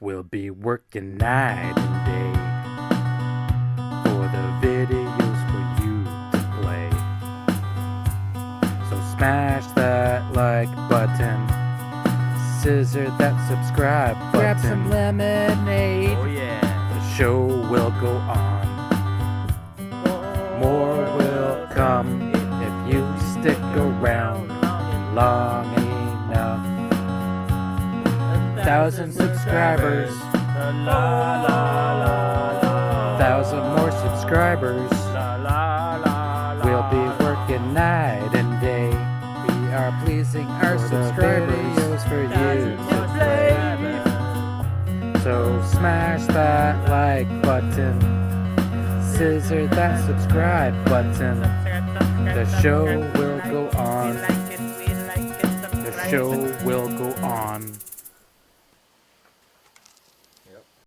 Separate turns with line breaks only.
We'll be working night and day for the videos for you to play. So smash that like button, scissor that subscribe button.
Grab some lemonade.
Oh yeah.
The show will go on. More will come if you stick around long enough. 1,000 subscribers, 1,000 more subscribers. We'll be working night and day. We are pleasing our subscribers for you to play. So smash that like button, scissor that subscribe button. The show will go on. The show will go on.